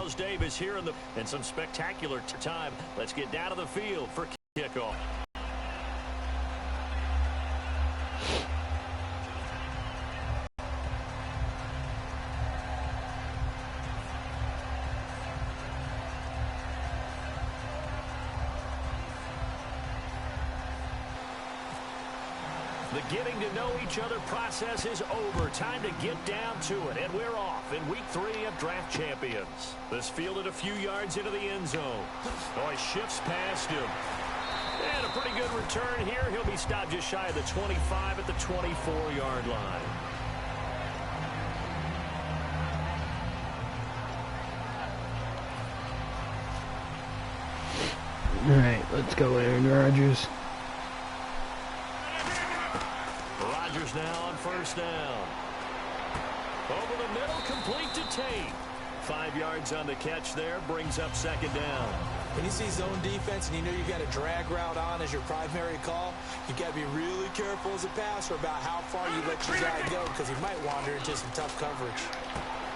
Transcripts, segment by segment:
Miles Davis here in some spectacular time. Let's get down to the field for kickoff. The getting to know each other process is over. Time to get down to it. And we're off in week 3 of Draft Champions. This fielded a few yards into the end zone. Oh, he shifts past him. And a pretty good return here. He'll be stopped just shy of the 25 at the 24-yard line. All right, let's go, Aaron Rodgers. Now on first down. Over the middle, complete to Tate. 5 yards on the catch there, brings up second down. When you see zone defense and you know you've got a drag route on as your primary call, you've got to be really careful as a passer about how far you let your guy go because he might wander into some tough coverage.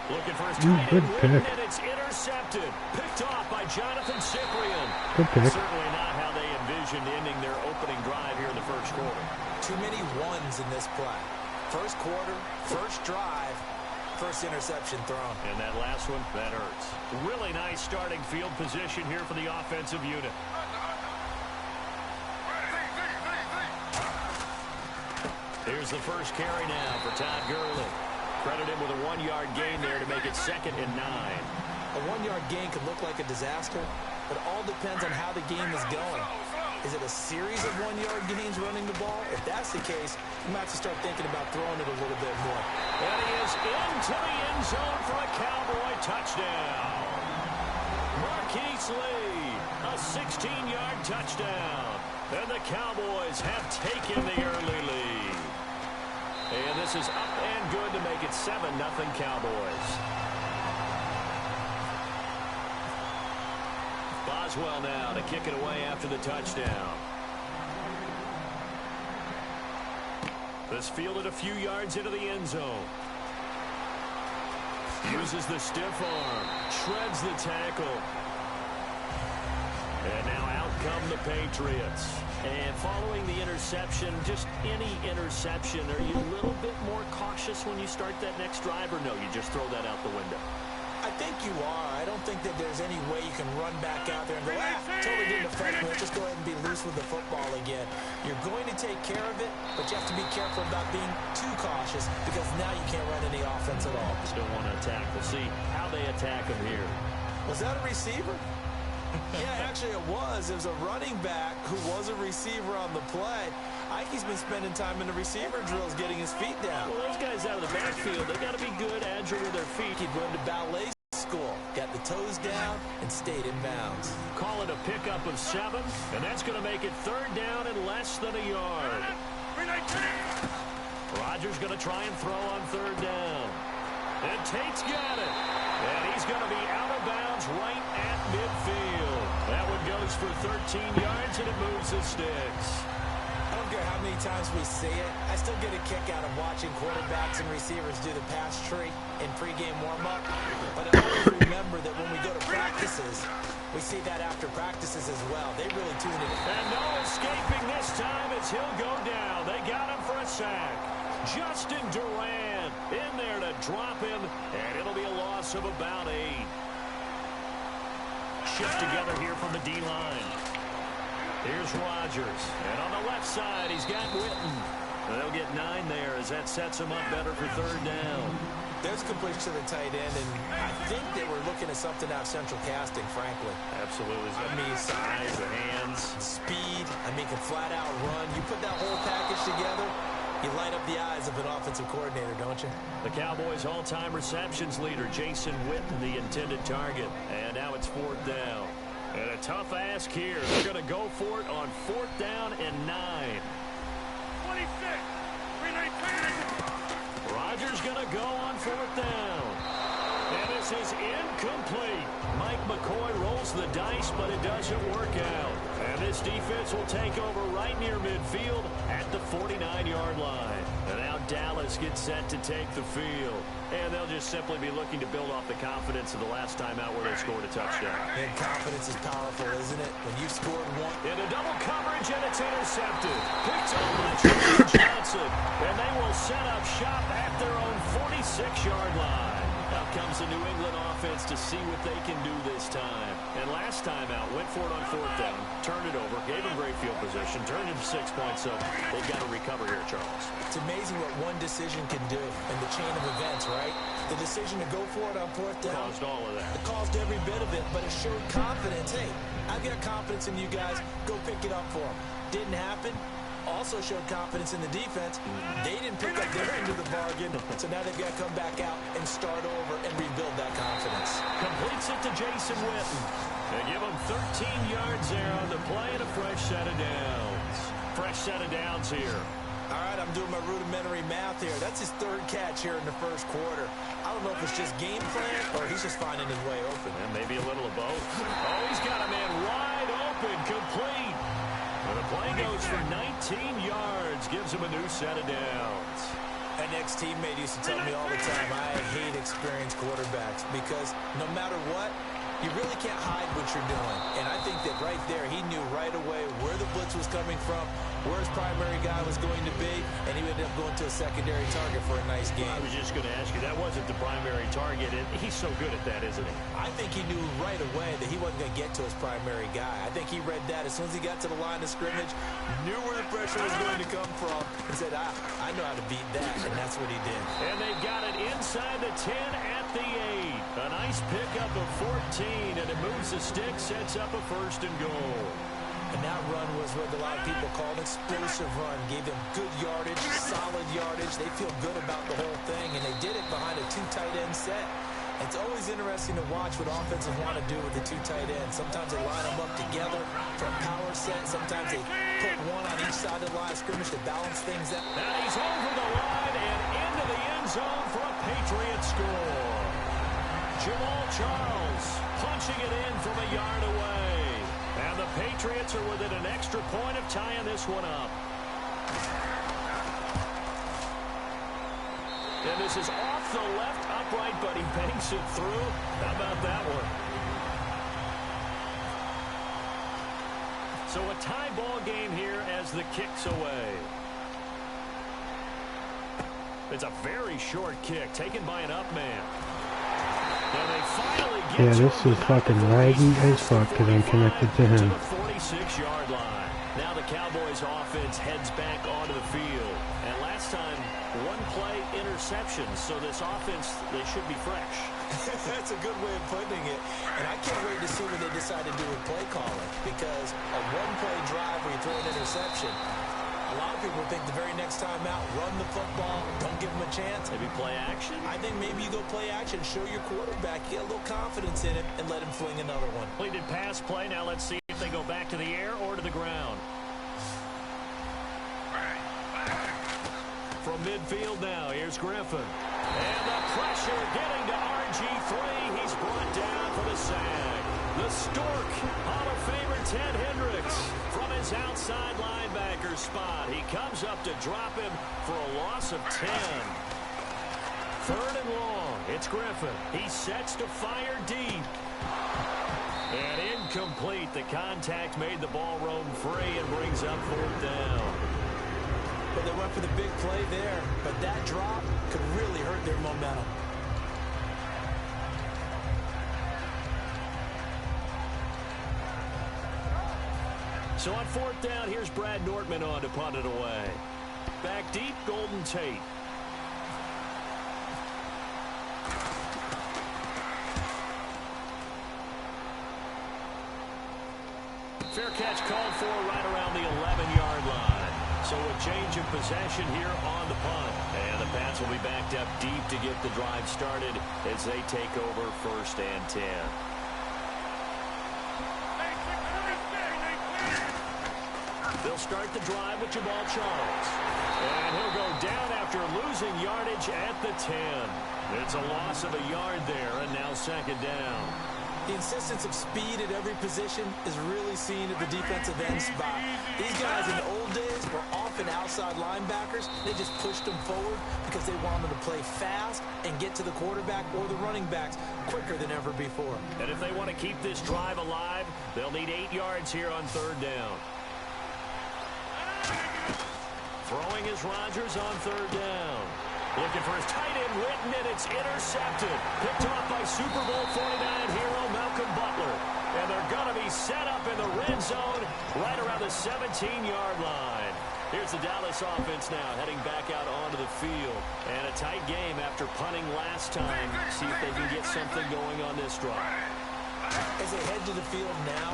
Looking for his tight end, and it's intercepted. Picked off by Jonathan Cyprien. Good pick. Certainly not how they envisioned ending their opening drive here in the first quarter. Too many ones in this play. First quarter, first drive, first interception thrown. And that last one, that hurts. Really nice starting field position here for the offensive unit. Here's the first carry now for Todd Gurley. Credit him with a 1-yard gain there to make it 2nd and 9. A 1-yard gain could look like a disaster, but it all depends on how the game is going. Is it a series of 1-yard gains running the ball? If that's the case, you might have to start thinking about throwing it a little bit more. And he is into the end zone for a Cowboy touchdown. Marquise Lee, a 16-yard touchdown. And the Cowboys have taken the early lead. And this is up and good to make it 7-0 Cowboys. Boswell now to kick it away after the touchdown. This fielded a few yards into the end zone. Uses the stiff arm. Shreds the tackle. And now out come the Patriots. And following the interception, just any interception, are you a little bit more cautious when you start that next drive, or no, you just throw that out the window? I think you are. I don't think that there's any way you can run back out there and go, totally didn't affect me. Let's just go ahead and be loose with the football again. You're going to take care of it, but you have to be careful about being too cautious because now you can't run any offense at all. Just don't want to attack. We'll see how they attack him here. Was that a receiver? Yeah, actually it was. It was a running back who was a receiver on the play. I think he's been spending time in the receiver drills getting his feet down. Well, those guys out of the backfield, they got to be good, agile with their feet. He'd run to ballet school, got the toes down, and stayed in bounds. Call it a pickup of 7, and that's going to make it 3rd down and less than a yard. Rodgers going to try and throw on 3rd down. And Tate's got it. And he's going to be out of bounds right at midfield. That one goes for 13 yards, and it moves the sticks. I don't care how many times we see it. I still get a kick out of watching quarterbacks and receivers do the pass tree in pregame warm-up. But I always remember that when we go to practices, we see that after practices as well. They really tune it in. And no escaping this time as he'll go down. They got him for a sack. Justin Durant in there to drop him, and it'll be a loss of about 8. Shift together here from the D-line. Here's Rodgers, and on the left side, he's got Witten. They'll get 9 there as that sets him up better for 3rd down. There's completion to the tight end, and I think they were looking at something out of central casting, frankly. Absolutely. I mean, size, the hands, speed. I mean, can flat out run. You put that whole package together, you light up the eyes of an offensive coordinator, don't you? The Cowboys' all-time receptions leader, Jason Witten, the intended target. And now it's 4th down. And a tough ask here. They're going to go for it on 4th down and 9. 26. 319. Rodgers going to go on 4th down. And this is incomplete. Mike McCoy rolls rolls the dice, but it doesn't work out. And this defense will take over right near midfield at the 49-yard line. And now Dallas gets set to take the field. And they'll just simply be looking to build off the confidence of the last time out where they scored a touchdown. And confidence is powerful, isn't it? When you've scored one. Into double coverage, and it's intercepted. Picked up by James Johnson. And they will set up shop at their own 46-yard line. Out comes the New England offense to see what they can do this time. And last time out, went for it on fourth down, turned it over, gave them great field position, turned it to 6 points, so they've got to recover here, Charles. It's amazing what one decision can do in the chain of events, right? The decision to go for it on fourth down. Caused all of that. It caused every bit of it, but it showed confidence. Hey, I've got confidence in you guys. Go pick it up for them. Didn't happen. Also showed confidence in the defense. They didn't pick up their end of the bargain, so now they've got to come back out and start over and rebuild that confidence. Completes it to Jason Witten. They give him 13 yards there on the play and a fresh set of downs. Fresh set of downs here. All right, I'm doing my rudimentary math here. That's his third catch here in the first quarter. I don't know if it's just game plan or he's just finding his way open. And maybe a little of both. Oh, he's got a man wide open, complete. And the play goes for 19 yards, gives him a new set of downs. An ex-teammate used to tell me all the time, I hate experienced quarterbacks because no matter what, you really can't hide what you're doing. And I think that right there, he knew right away where the blitz was coming from, where his primary guy was going to be, and he ended up going to a secondary target for a nice game. I was just going to ask you, that wasn't the primary target, and he's so good at that, isn't he? I think he knew right away that he wasn't going to get to his primary guy. I think he read that as soon as he got to the line of scrimmage, knew where the pressure was going to come from, and said, I know how to beat that, and that's what he did. And they've got it inside the 10 at the 8. A nice pickup of 14, and it moves the stick, sets up a first and goal. And that run was what a lot of people call an explosive run. Gave them good yardage, solid yardage. They feel good about the whole thing, and they did it behind a two tight end set. It's always interesting to watch what offenses want to do with the two tight ends. Sometimes they line them up together for a power set. Sometimes they put one on each side of the line of scrimmage to balance things out. Now he's over the line and into the end zone for a Patriot score. Jamal Charles punching it in from a yard away. And the Patriots are within an extra point of tying this one up. And this is off the left upright, but he banks it through. How about that one? So a tie ball game here as the kick's away. It's a very short kick taken by an up man. And they finally get this is fucking laggy as fuck because I'm connected to him. To the 46-yard line. Now the Cowboys offense heads back onto the field. And last time, one play interceptions. So this offense, they should be fresh. That's a good way of putting it. And I can't wait to see what they decide to do with play calling. Because a one-play drive where you throw an interception, a lot of people think the very next time out, run the football, don't give them a chance. Maybe play action? I think maybe you go play action, show your quarterback, get a little confidence in him, and let him fling another one. Completed pass play. Now let's see if they go back to the air or to the ground. From midfield now, here's Griffin. And the pressure getting to RG3. He's brought down for the sack. The Stork, Hall of Famer Ted Hendricks from his outside linebacker spot. He comes up to drop him for a loss of 10. Third and long. It's Griffin. He sets to fire deep. And incomplete. The contact made the ball roam free and brings up fourth down. But they went for the big play there. But that drop could really hurt their momentum. So on fourth down, here's Brad Nortman on to punt it away. Back deep, Golden Tate. Fair catch called for right around the 11-yard line. So a change of possession here on the punt. And the Pats will be backed up deep to get the drive started as they take over first and 10. They'll start the drive with Jamal Charles. And he'll go down after losing yardage at the 10. It's a loss of a yard there, and now second down. The insistence of speed at every position is really seen at the defensive end spot. These guys in the old days were often outside linebackers. They just pushed them forward because they wanted to play fast and get to the quarterback or the running backs quicker than ever before. And if they want to keep this drive alive, they'll need 8 yards here on 3rd down. Throwing is Rodgers on 3rd down. Looking for his tight end written, and it's intercepted. Picked off by Super Bowl 49 hero Malcolm Butler. And they're going to be set up in the red zone right around the 17-yard line. Here's the Dallas offense now heading back out onto the field. And a tight game after punting last time. See if they can get something going on this drive. As they head to the field now,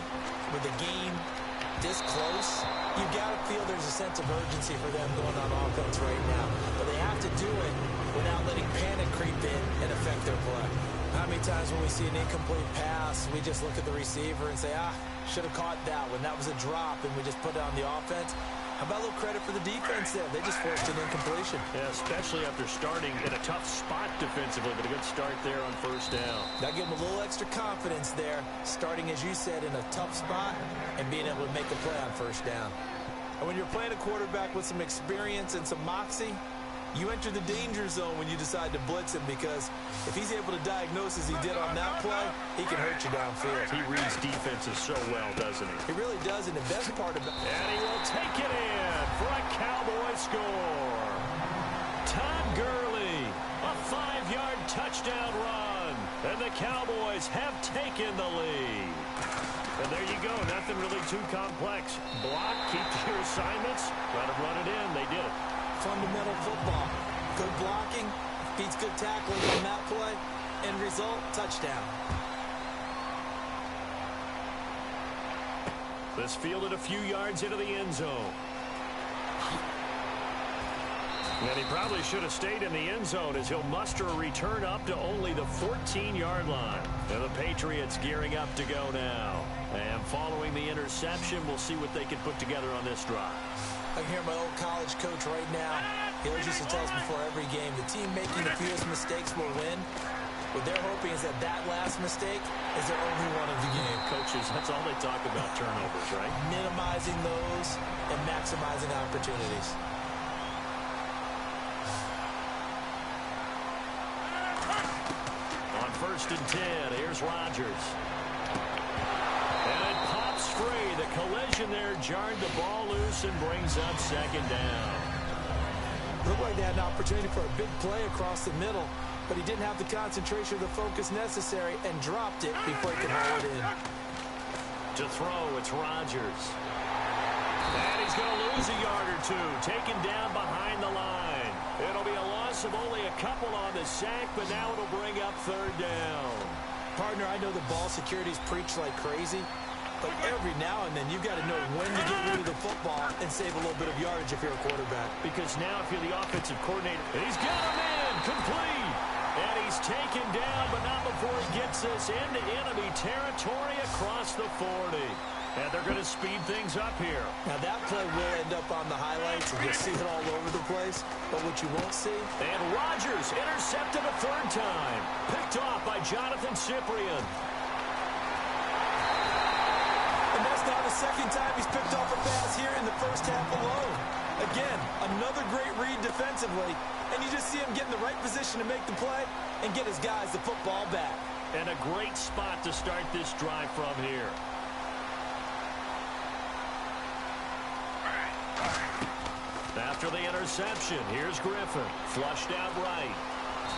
with the game this close, you've got to feel there's a sense of urgency for them going on offense right now. But they have to do it without letting panic creep in and affect their play. How many times when we see an incomplete pass, we just look at the receiver and say, should have caught that one. That was a drop, and we just put it on the offense. How about a little credit for the defense there? They just forced an incompletion. Yeah, especially after starting in a tough spot defensively, but a good start there on 1st down. That gave them a little extra confidence there, starting, as you said, in a tough spot and being able to make a play on 1st down. And when you're playing a quarterback with some experience and some moxie, you enter the danger zone when you decide to blitz him, because if he's able to diagnose as he did on that play, he can hurt you downfield. He reads defenses so well, doesn't he? He really does, and the best part about it. And he will take it in for a Cowboy score. Todd Gurley, a 5-yard touchdown run. And the Cowboys have taken the lead. And there you go, nothing really too complex. Block, keep to your assignments, try to run it in. They did it. Fundamental football. Good blocking, beats good tackling on that play, end result, touchdown. This fielded a few yards into the end zone. And he probably should have stayed in the end zone, as he'll muster a return up to only the 14-yard line. And the Patriots gearing up to go now. And following the interception, we'll see what they can put together on this drive. I can hear my old college coach right now. He always used to tell us before every game, the team making the fewest mistakes will win. What they're hoping is that that last mistake is their only one of the game. Coaches, that's all they talk about, turnovers, right? Minimizing those and maximizing opportunities. On 1st and 10, here's Rodgers. And it pops free. The collision there jarred the ball loose and brings up 2nd down. Looked like they had an opportunity for a big play across the middle, but he didn't have the concentration or the focus necessary and dropped it before he could haul it in. To throw, it's Rodgers. And he's going to lose a yard or two, taken down behind the line. It'll be a loss of only a couple on the sack, but now it'll bring up 3rd down. Partner, I know the ball security's preached like crazy, but every now and then you've got to know when to get rid of the football and save a little bit of yardage if you're a quarterback. Because now if you're the offensive coordinator, he's got him in, complete. And he's taken down, but not before he gets this into enemy territory across the 40. And they're going to speed things up here. Now that play will end up on the highlights, and you'll see it all over the place. But what you won't see... And Rodgers intercepted a 3rd time. Picked off by Jonathan Cyprien. And that's now the 2nd time he's picked off a pass here in the 1st half alone. Again, another great read defensively. And you just see him get in the right position to make the play and get his guys the football back. And a great spot to start this drive from here. After the interception, here's Griffin. Flushed out right.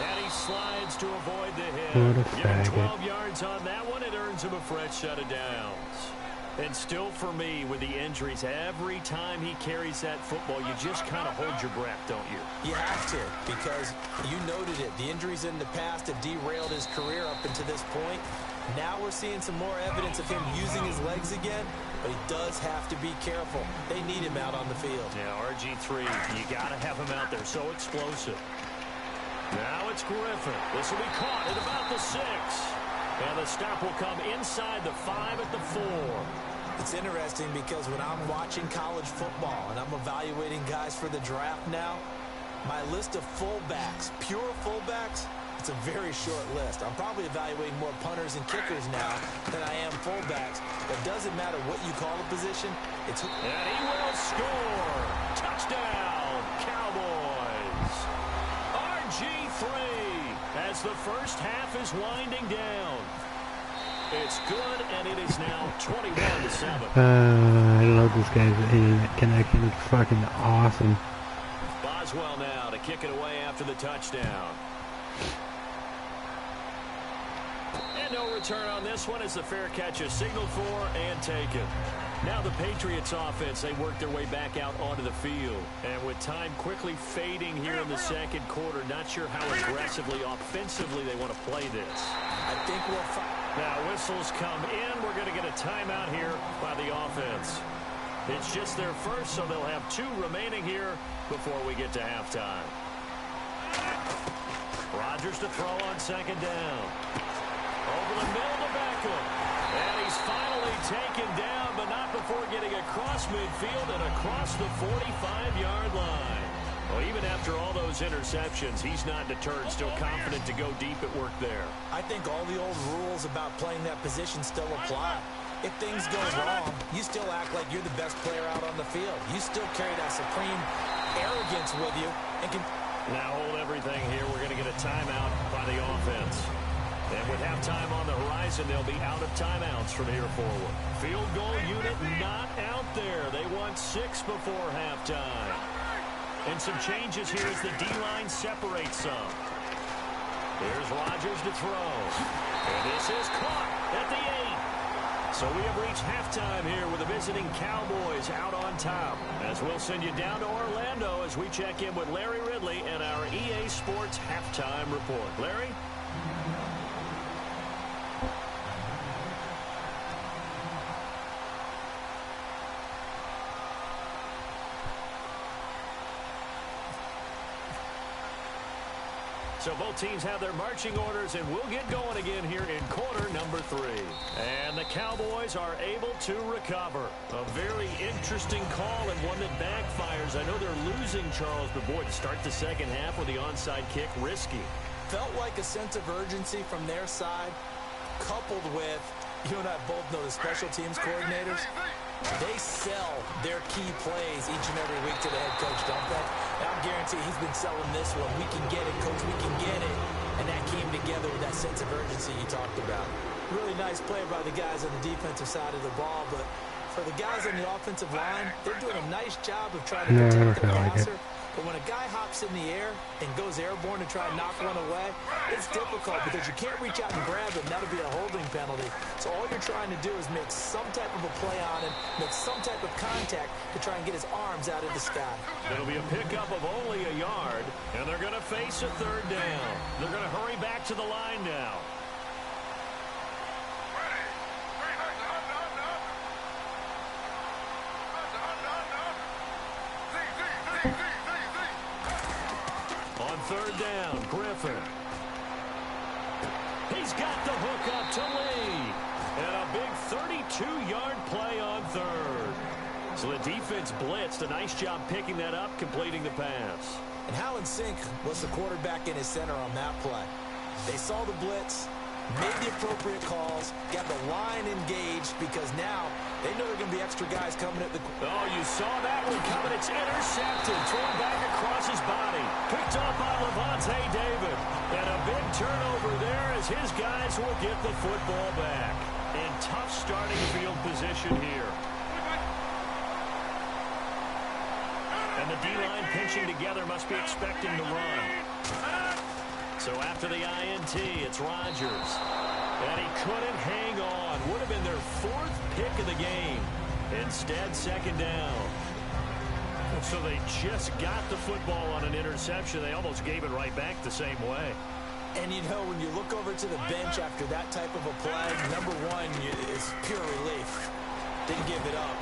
And he slides to avoid the hit. Given 12 yards on that one, it earns him a fresh set of downs. And still for me, with the injuries, every time he carries that football, you just kind of hold your breath, don't you? You have to, because you noted it. The injuries in the past have derailed his career up until this point. Now we're seeing some more evidence of him using his legs again, but he does have to be careful. They need him out on the field. Yeah, RG3, you got to have him out there. So explosive. Now it's Griffin. This will be caught at about the 6. And the stop will come inside the 5 at the 4. It's interesting because when I'm watching college football and I'm evaluating guys for the draft now, my list of fullbacks, pure fullbacks, it's a very short list. I'm probably evaluating more punters and kickers now fullbacks. It doesn't matter what you call a position. It's... And he will score. Touchdown, Cowboys. RG3 as the first half is winding down. It's good, and it is now 21-7. I love this guy's connection. It's fucking awesome. Boswell now to kick it away after the touchdown. And no return on this one as the fair catch is signaled for and taken. Now the Patriots offense, they work their way back out onto the field. And with time quickly fading here in the second quarter, not sure how aggressively, offensively they want to play this. I think we'll find... Now whistles come in. We're going to get a timeout here by the offense. It's just their first, so they'll have 2 remaining here before we get to halftime. Rodgers to throw on second down. Over the middle to Beckham. And he's finally taken down, but not before getting across midfield and across the 45-yard line. Well, even after all those interceptions, he's not deterred, still confident to go deep at work there. I think all the old rules about playing that position still apply. If things go wrong, you still act like you're the best player out on the field. You still carry that supreme arrogance with you. And can... Now hold everything here. We're going to get a timeout by the offense. And with halftime on the horizon, they'll be out of timeouts from here forward. Field goal unit not out there. They want 6 before halftime. And some changes here as the D-line separates some. Here's Rodgers to throw. And this is caught at the 8. So we have reached halftime here with the visiting Cowboys out on top. As we'll send you down to Orlando as we check in with Larry Ridley and our EA Sports Halftime Report. Larry? So both teams have their marching orders, and we'll get going again here in quarter number 3. And the Cowboys are able to recover. A very interesting call and one that backfires. I know they're losing, Charles, but boy, to start the second half with the onside kick, risky. Felt like a sense of urgency from their side, coupled with, you and I both know the special teams coordinators. They sell their key plays each and every week to the head coach, don't they? And I guarantee he's been selling this one. We can get it, coach, we can get it. And that came together with that sense of urgency you talked about. Really nice play by the guys on the defensive side of the ball, but for the guys on the offensive line, they're doing a nice job of trying to protect the passer. But when a guy hops in the air and goes airborne to try and knock one away, it's difficult because you can't reach out and grab him. That'll be a holding penalty. So all you're trying to do is make some type of a play on him, make some type of contact to try and get his arms out of the sky. It'll be a pickup of only a yard, and they're going to face a third down. They're going to hurry back to the line now. Third down, Griffin. He's got the hook up to Lee. And a big 32-yard play on third. So the defense blitzed. A nice job picking that up, completing the pass. And how in sync was the quarterback in his center on that play? They saw the blitz, made the appropriate calls, got the line engaged because now they know there are going to be extra guys coming at the... Oh, you saw that one coming. It's intercepted. Thrown back across his body. Picked up by Levante David. And a big turnover there as his guys will get the football back. In tough starting field position here. And the D-line pinching together must be expecting to run. So after the INT, it's Rodgers. And he couldn't hang on. Would have been their 4th pick of the game. Instead, second down. So they just got the football on an interception. They almost gave it right back the same way. And, you know, when you look over to the bench after that type of a play, number one, it's pure relief. Didn't give it up.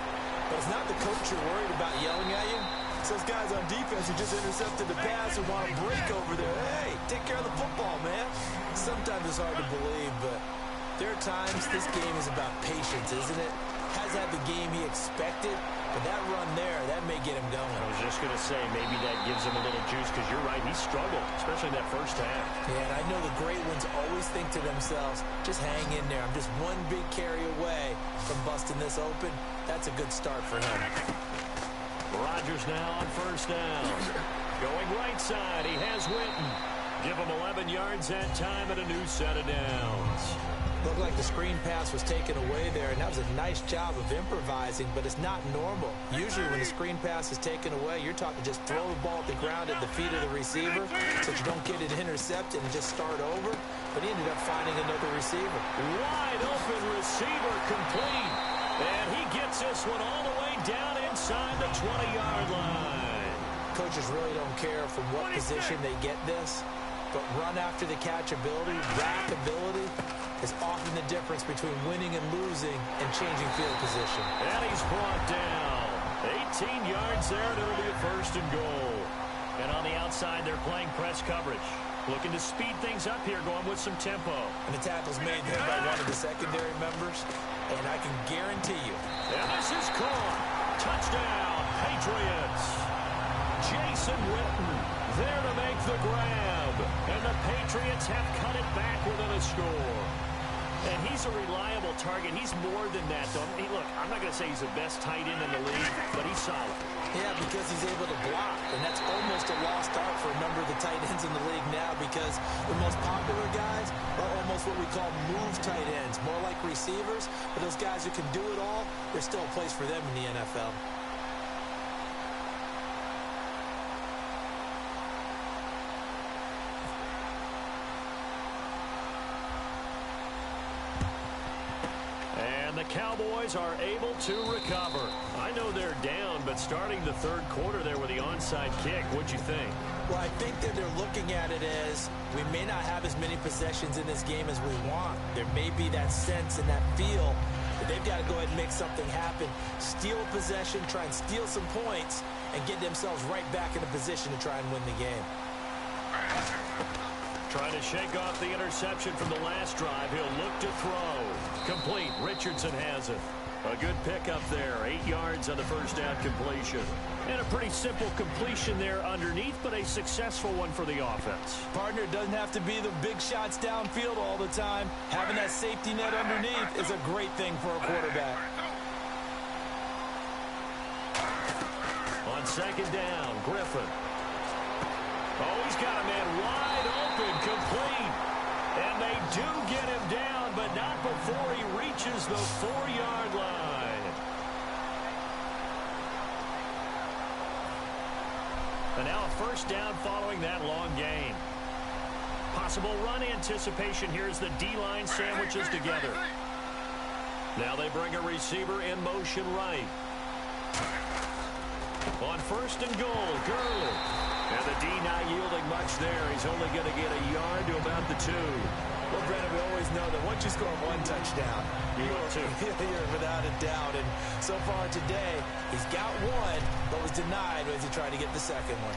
But it's not the coach you're worried about yelling at you. It's those guys on defense who just intercepted the pass and want to break over there. Hey, take care of the football, man. Sometimes it's hard to believe, but there are times this game is about patience, isn't it? has had the game he expected, but that run there, that may get him going. I was just going to say, maybe that gives him a little juice, because you're right, he struggled, especially in that first half. Yeah, and I know the great ones always think to themselves, just hang in there. I'm just one big carry away from busting this open. That's a good start for him. Rodgers now on first down. Going right side, he has Witten. Give him 11 yards that time and a new set of downs. Looked like the screen pass was taken away there, and that was a nice job of improvising, but it's not normal. Usually when the screen pass is taken away, you're taught to just throw the ball at the ground at the feet of the receiver so that you don't get it intercepted and just start over. But he ended up finding another receiver. Wide open receiver complete. And he gets this one all the way down inside the 20-yard line. Coaches really don't care from what position they get this, but run after the catch ability, rack ability, is often the difference between winning and losing and changing field position. And he's brought down. 18 yards there, and it'll be a first and goal. And on the outside, they're playing press coverage. Looking to speed things up here, going with some tempo. And the tackle's made there by one of the secondary members, and I can guarantee you. And this is caught. Touchdown, Patriots. Jason Witten there to make the grab. And the Patriots have cut it back within a score. And he's a reliable target. He's more than that, though. Hey, look, I'm not going to say he's the best tight end in the league, but he's solid. Yeah, because he's able to block, and that's almost a lost art for a number of the tight ends in the league now, because the most popular guys are almost what we call move tight ends, more like receivers. But those guys who can do it all, there's still a place for them in the NFL. The Cowboys are able to recover. I know they're down, but starting the third quarter there with the onside kick, what'd you think? Well, I think that they're looking at it as we may not have as many possessions in this game as we want. There may be that sense and that feel that they've got to go ahead and make something happen, steal a possession, try and steal some points, and get themselves right back in a position to try and win the game. Trying to shake off the interception from the last drive. He'll look to throw. Complete. Richardson has it. A good pickup there. 8 yards on the first down completion. And a pretty simple completion there underneath, but a successful one for the offense. Partner, doesn't have to be the big shots downfield all the time. Having that safety net underneath is a great thing for a quarterback. On second down, Griffin. Oh, he's got a man wide open, complete. And they do get him down, but not before he reaches the 4-yard line. And now a first down following that long gain. Possible run anticipation here as the D-line sandwiches together. Now they bring a receiver in motion right. On first and goal, Gurley. And the D not yielding much there. He's only going to get a yard to about the 2. Well, Brandon, we always know that once you score one touchdown, you're without a doubt. And so far today, he's got one, but was denied as he tried to get the second one.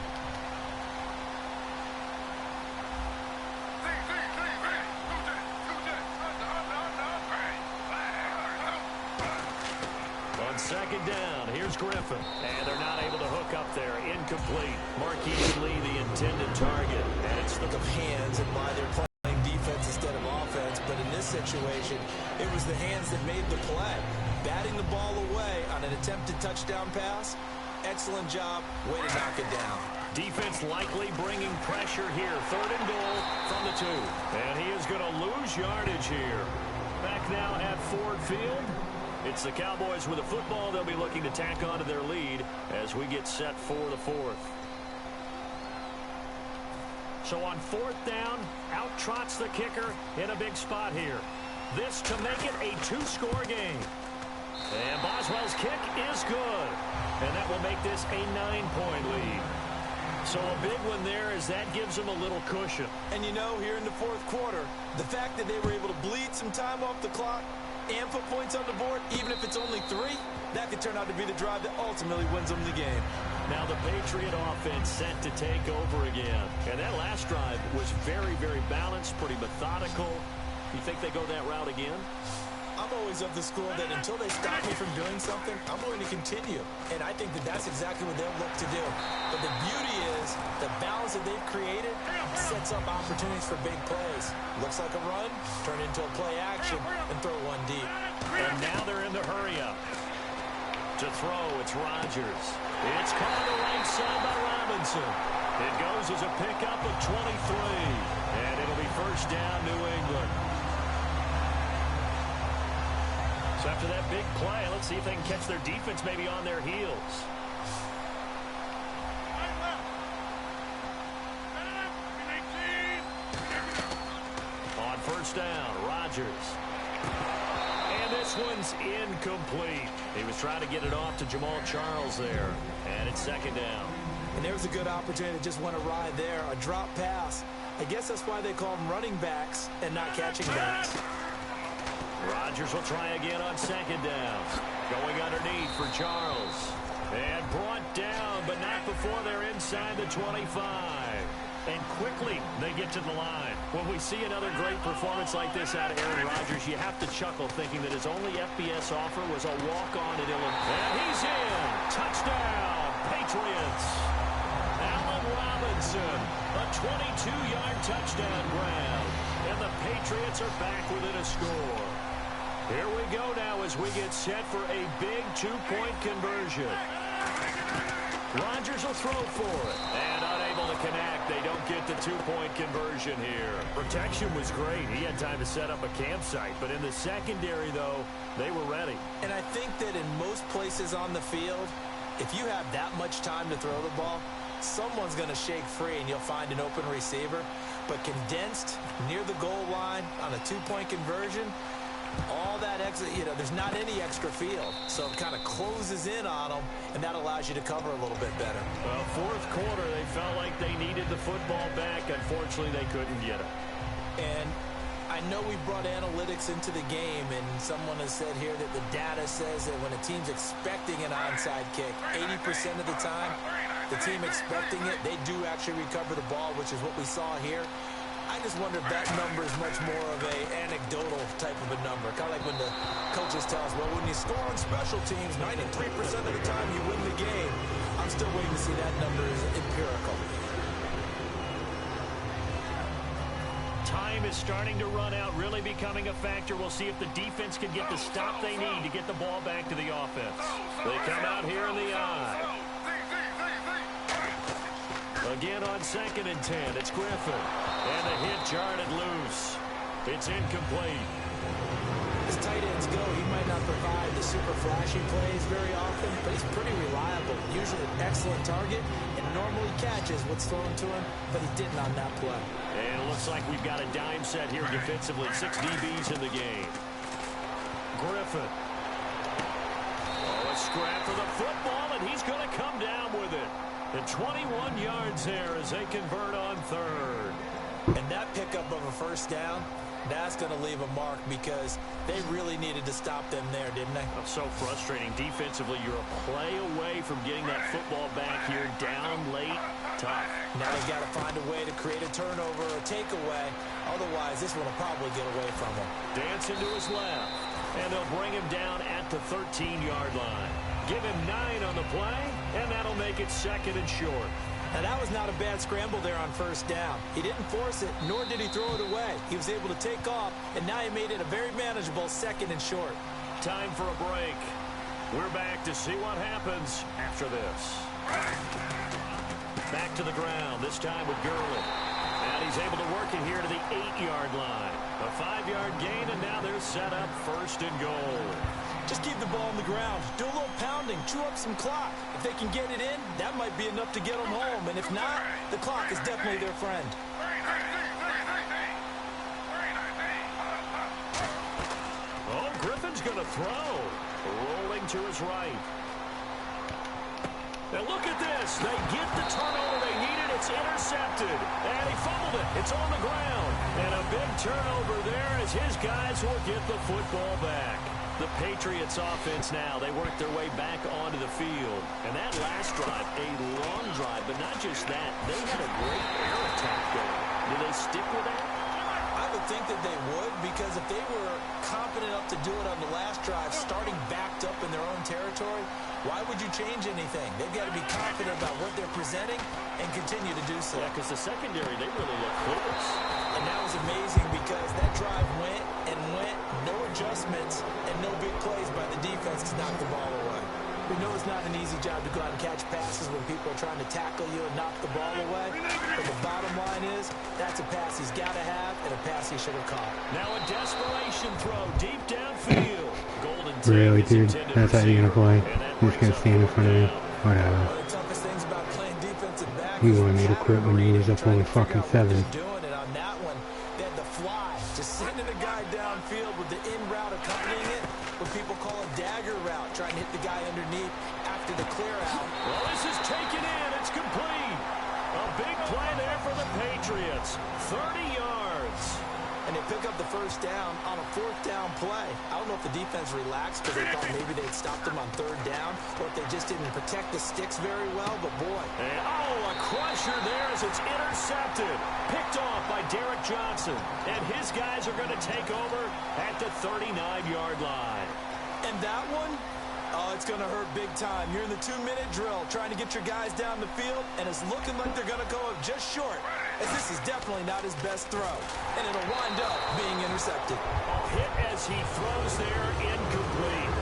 Second down, here's Griffin. And they're not able to hook up there. Incomplete. Marquise Lee, the intended target. And it's the hands and why they're playing defense instead of offense. But in this situation, it was the hands that made the play. Batting the ball away on an attempted touchdown pass. Excellent job. Way to knock it down. Defense likely bringing pressure here. Third and goal from the 2. And he is going to lose yardage here. Back now at Ford Field. It's the Cowboys with the football. They'll be looking to tack on to their lead as we get set for the 4th. So on 4th down, out trots the kicker in a big spot here. This to make it a 2-score game. And Boswell's kick is good. And that will make this a 9-point lead. So a big one there as that gives them a little cushion. And you know, here in the 4th quarter, the fact that they were able to bleed some time off the clock and put points on the board, even if it's only 3, that could turn out to be the drive that ultimately wins them the game. Now the Patriot offense set to take over again. And that last drive was very, very balanced, pretty methodical. You think they go that route again? I'm always was of the school that until they stop me from doing something, I'm going to continue. And I think that that's exactly what they'll look to do. But the beauty is the balance that they've created sets up opportunities for big plays. Looks like a run, turn into a play action, and throw one deep. And now they're in the hurry-up. To throw, it's Rodgers. It's caught on the right side by Robinson. It goes as a pickup of 23. And it'll be first down, New England. So after that big play, let's see if they can catch their defense maybe on their heels. On first down, Rodgers. And this one's incomplete. He was trying to get it off to Jamal Charles there. And it's second down. And there was a good opportunity to just want to ride there. A drop pass. I guess that's why they call them running backs and not catching backs. Rodgers will try again on second down. Going underneath for Charles. And brought down, but not before they're inside the 25. And quickly they get to the line. When we see another great performance like this out of Aaron Rodgers, you have to chuckle thinking that his only FBS offer was a walk-on at Illinois. And he's in. Touchdown, Patriots. Allen Robinson, a 22-yard touchdown grab. And the Patriots are back within a score. Here we go now as we get set for a big two-point conversion. Rodgers will throw for it. And unable to connect. They don't get the two-point conversion here. Protection was great. He had time to set up a campsite. But in the secondary, though, they were ready. And I think that in most places on the field, if you have that much time to throw the ball, someone's going to shake free and you'll find an open receiver. But condensed near the goal line on a two-point conversion, all that extra, there's not any extra field. So it kind of closes in on them, and that allows you to cover a little bit better. Well, fourth quarter, they felt like they needed the football back. Unfortunately, they couldn't get it. And I know we brought analytics into the game, and someone has said here that the data says that when a team's expecting an onside kick, 80% of the time, the team expecting it, they do actually recover the ball, which is what we saw here. I just wonder if that number is much more of a anecdotal type of a number. Kind of like when the coaches tell us, well, when you score on special teams, 93% of the time you win the game. I'm still waiting to see that number is empirical. Time is starting to run out, really becoming a factor. We'll see if the defense can get the stop they need to get the ball back to the offense. They come out here in the eye. Again on 2nd and 10, it's Griffin. And the hit jarred loose. It's incomplete. As tight ends go, he might not provide the super flashy plays very often, but he's pretty reliable. Usually an excellent target and normally catches what's thrown to him, but he didn't on that play. And it looks like we've got a dime set here defensively. 6 DBs in the game. Griffin. Oh, a scrap for the football, and he's going to come down with it. And 21 yards there as they convert on 3rd. And that pickup of a first down, that's going to leave a mark because they really needed to stop them there, didn't they? Oh, so frustrating. Defensively, you're a play away from getting that football back here down late. Tough. Now they've got to find a way to create a turnover or a takeaway. Otherwise, this one will probably get away from them. Dancing to his left. And they'll bring him down at the 13-yard line. Give him 9 on the play, and that'll make it 2nd and short. Now, that was not a bad scramble there on first down. He didn't force it, nor did he throw it away. He was able to take off, and now he made it a very manageable 2nd and short. Time for a break. We're back to see what happens after this. Back to the ground, this time with Gurley. And he's able to work it here to the 8-yard line. A 5-yard gain, and now they're set up 1st and goal. Just keep the ball on the ground. Do a little pounding. Chew up some clock. If they can get it in, that might be enough to get them home. And if not, the clock is definitely their friend. Oh, Griffin's going to throw. Rolling to his right. Now look at this. They get the turnover they needed. It's intercepted. And he fumbled it. It's on the ground. And a big turnover there as his guys will get the football back. The Patriots offense now, they work their way back onto the field. And that last drive, a long drive, but not just that. They had a great air attack going. Do they stick with that? I would think that they would, because if they were confident enough to do it on the last drive, starting backed up in their own territory, why would you change anything? They've got to be confident about what they're presenting and continue to do so. Yeah, because the secondary, they really look clueless. And that was amazing because that drive went and went, no adjustments, and no big plays by the defense to knock the ball away. We know it's not an easy job to go out and catch passes when people are trying to tackle you and knock the ball away. But the bottom line is, that's a pass he's got to have and a pass he should have caught. Now a desperation throw deep downfield. Golden Really, dude? That's how you're gonna play? You're just gonna stand in front of me? Whatever. One of the toughest things about playing defensive back You is wanted me to quit when you was up only fucking 7. doing it on that one. They had the fly, just sending a guy downfield with the in route accompanying it, what people call a dagger route, trying to hit the guy underneath after the clear out. Well, this is taken in. It's complete. A big play there for the Patriots. 30 yards. And they pick up the first down on a 4th down play. I don't know if the defense relaxed because they thought maybe they'd stopped them on 3rd down, or if they just didn't protect the sticks very well, but boy. And, a crusher there as it's intercepted. Picked off by Derek Johnson. And his guys are going to take over at the 39-yard line. And that one, it's going to hurt big time. You're in the 2-minute drill trying to get your guys down the field, and it's looking like they're going to go up just short, as this is definitely not his best throw. And it'll wind up being intercepted. A hit as he throws there, incomplete.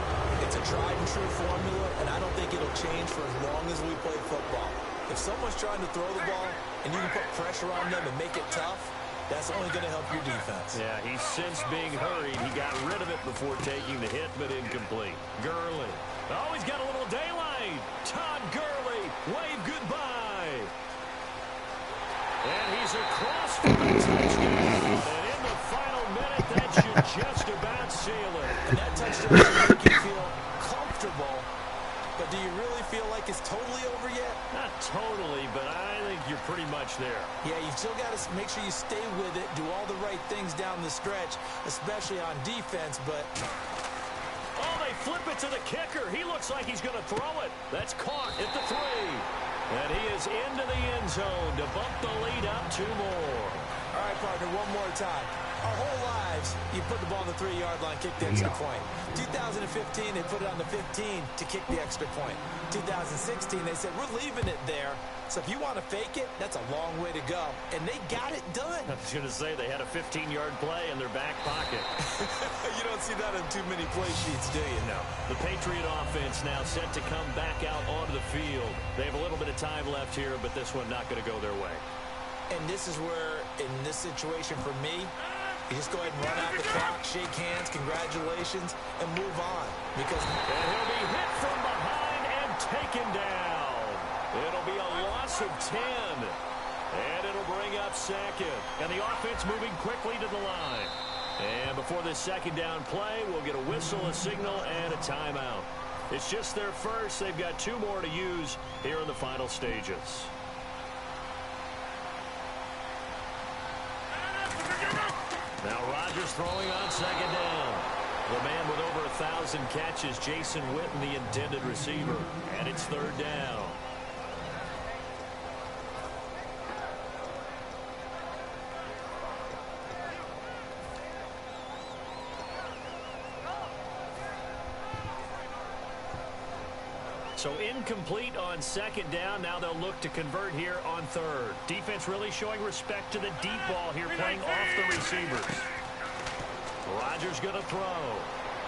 It's a tried and true formula, and I don't think it'll change for as long as we play football. If someone's trying to throw the ball and you can put pressure on them and make it tough, that's only going to help your defense. Yeah, he's since being hurried. He got rid of it before taking the hit, but incomplete. Gurley. Oh, he's got a little daylight. Todd Gurley, wave goodbye. And he's across for the touchdown. And in the final minute, that should just about seal it. And that touchdown should make you feel comfortable. But do you really feel like it's totally over yet? Not totally, but I think you're pretty much there. Yeah, you've still got to make sure you stay with it, do all the right things down the stretch, especially on defense, but... Oh, they flip it to the kicker. He looks like he's going to throw it. That's caught at the 3. And he is into the end zone to bump the lead up 2 more. All right, partner, one more time. Our whole lives, you put the ball on the 3-yard line, kick the extra point. 2015, they put it on the 15 to kick the extra point. 2016, they said, we're leaving it there. So if you want to fake it, that's a long way to go. And they got it done. I was going to say, they had a 15-yard play in their back pocket. You don't see that on too many play sheets, do you? No. The Patriot offense now set to come back out onto the field. They have a little bit of time left here, but this one not going to go their way. And this is where, in this situation for me, you just go ahead and run out the clock, shake hands, congratulations, and move on. Because and he'll be hit from behind and taken down. It'll be a loss of 10. And it'll bring up 2nd. And the offense moving quickly to the line. And before this 2nd down play, we'll get a whistle, a signal, and a timeout. It's just their first. They've got 2 more to use here in the final stages. Now Rodgers throwing on 2nd down. The man with over 1,000 catches, Jason Witten, the intended receiver. And it's 3rd down. So incomplete on 2nd down. Now they'll look to convert here on 3rd. Defense really showing respect to the deep ball here, playing off the receivers. Rodgers going to throw.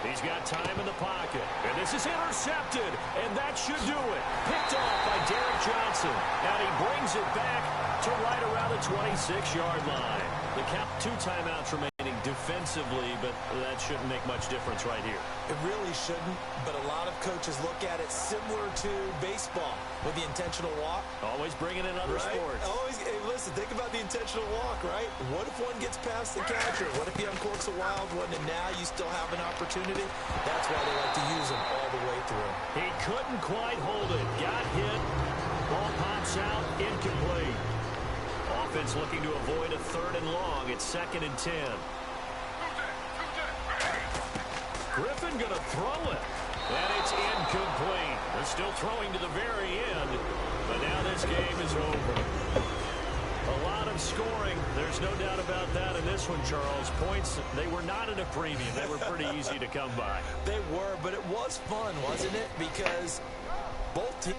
He's got time in the pocket. And this is intercepted. And that should do it. Picked off by Derek Johnson. And he brings it back to right around the 26-yard line. The count, 2 timeouts remaining defensively, but that shouldn't make much difference right here. It really shouldn't, but a lot of coaches look at it similar to baseball with the intentional walk. Always bringing in other sports. Always, hey, listen, think about the intentional walk, right? What if one gets past the catcher? What if he uncorks a wild one and now you still have an opportunity? That's why they like to use him all the way through. He couldn't quite hold it. Got hit. Ball pops out. Incomplete. Offense looking to avoid a 3rd and long. It's 2nd and 10. Griffin going to throw it. And it's incomplete. They're still throwing to the very end. But now this game is over. A lot of scoring. There's no doubt about that in this this one, Charles. Points, they were not at a premium. They were pretty easy to come by. They were, but it was fun, wasn't it? Because both teams...